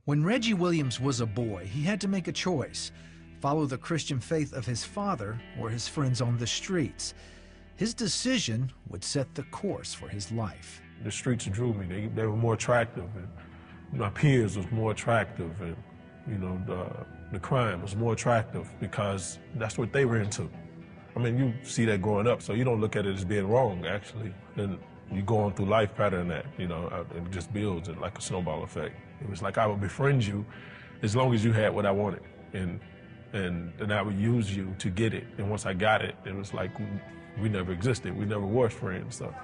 When Reggie Williams was a boy, he had to make a choice: follow the Christian faith of his father or his friends on the streets. His decision would set the course for his life. The streets drew me. They were more attractive, and my peers was more attractive, and the crime was more attractive because that's what they were into. I mean, you see that growing up, so you don't look at it as being wrong, actually. And you go on through life pattern that, and it just builds it like a snowball effect. It was like I would befriend you as long as you had what I wanted, and I would use you to get it. And once I got it, it was like we never existed. We never were friends. So.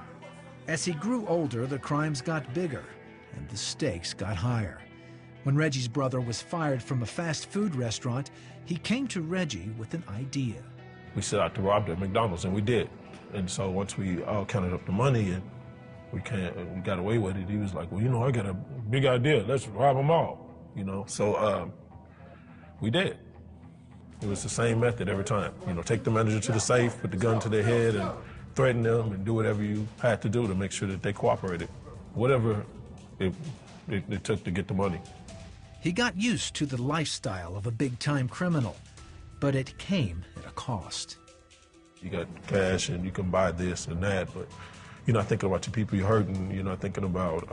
As he grew older, the crimes got bigger and the stakes got higher. When Reggie's brother was fired from a fast food restaurant, he came to Reggie with an idea. We set out to rob the McDonald's, and we did. And so once we all counted up the money and we got away with it, he was like, well, I got a big idea. Let's rob them all, So we did. It was the same method every time. Take the manager to the safe, put the gun to their head, and threaten them, and do whatever you had to do to make sure that they cooperated. Whatever it took to get the money. He got used to the lifestyle of a big-time criminal, but it came at a cost. You got cash and you can buy this and that, but you're not thinking about the people you're hurting. You're not thinking about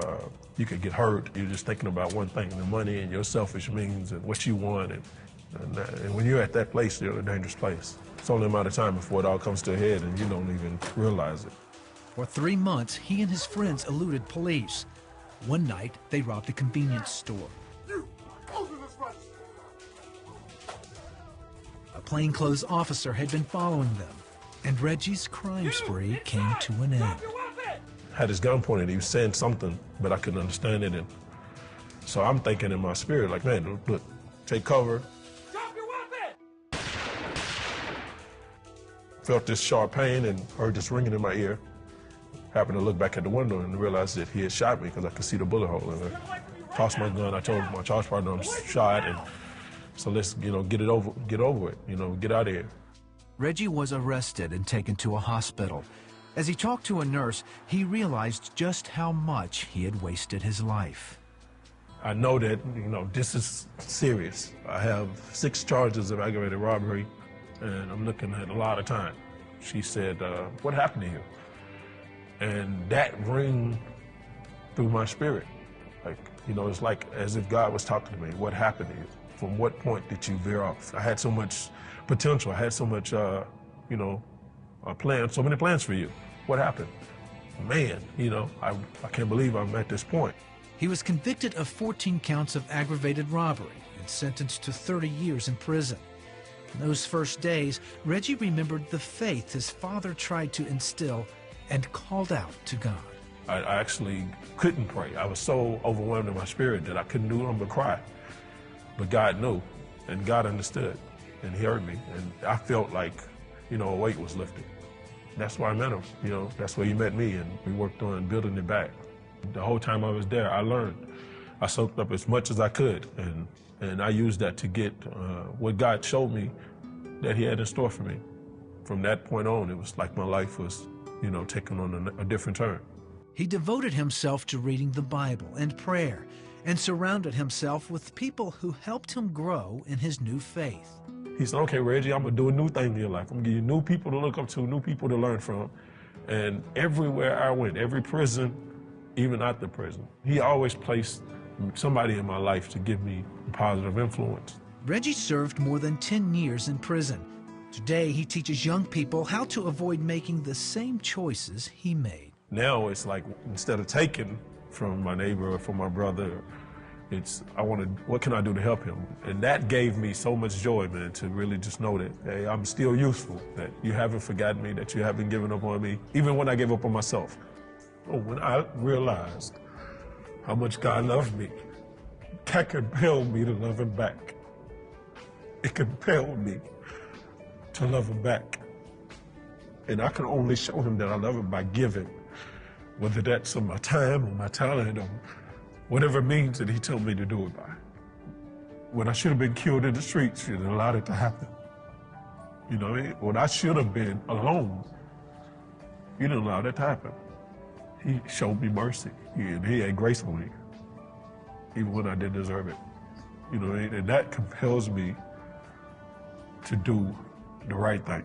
you could get hurt. You're just thinking about one thing: the money and your selfish means and what you want. And when you're at that place, you're in a dangerous place. It's only a matter of time before it all comes to a head and you don't even realize it. For 3 months, he and his friends eluded police. One night, they robbed a convenience store. A plainclothes officer had been following them, and Reggie's crime spree came to an end. Had his gun pointed, he was saying something, but I couldn't understand it. And so I'm thinking in my spirit, like, man, look, take cover. Drop your weapon! Felt this sharp pain and heard this ringing in my ear. Happened to look back at the window and realized that he had shot me because I could see the bullet hole in it. Tossed my gun. I told my charge partner I'm shot, and so let's, get over it, get out of here. Reggie was arrested and taken to a hospital. As he talked to a nurse, he realized just how much he had wasted his life. I know that, this is serious. I have 6 charges of aggravated robbery, and I'm looking at a lot of time. She said, what happened to you? And that ring through my spirit. Like, it's like as if God was talking to me. What happened to you? From what point did you veer off? I had so much potential. I had so much, a plan, so many plans for you. What happened? Man, I can't believe I'm at this point. He was convicted of 14 counts of aggravated robbery and sentenced to 30 years in prison. In those first days, Reggie remembered the faith his father tried to instill and called out to God. I actually couldn't pray. I was so overwhelmed in my spirit that I couldn't do nothing but cry. But God knew, and God understood, and He heard me, and I felt like, a weight was lifted. That's why I met him, that's where he met me, and we worked on building it back. The whole time I was there, I learned. I soaked up as much as I could, and I used that to get what God showed me that He had in store for me. From that point on, it was like my life was, taking on a different turn. He devoted himself to reading the Bible and prayer, and surrounded himself with people who helped him grow in his new faith. He said, okay, Reggie, I'm going to do a new thing in your life. I'm going to give you new people to look up to, new people to learn from. And everywhere I went, every prison, even after prison, he always placed somebody in my life to give me a positive influence. Reggie served more than 10 years in prison. Today, he teaches young people how to avoid making the same choices he made. Now it's like, instead of taking from my neighbor or from my brother, what can I do to help him? And that gave me so much joy, man, to really just know that, hey, I'm still useful, that you haven't forgotten me, that you haven't given up on me, even when I gave up on myself. Oh, when I realized how much God loved me, that compelled me to love Him back. It compelled me to love Him back. And I can only show Him that I love Him by giving, whether that's my time or my talent or whatever means that He told me to do it by. When I should have been killed in the streets, He didn't allow it to happen. When I should have been alone, He didn't allow that to happen. He showed me mercy. He had grace on me, even when I didn't deserve it. You know what I mean? And that compels me to do the right thing.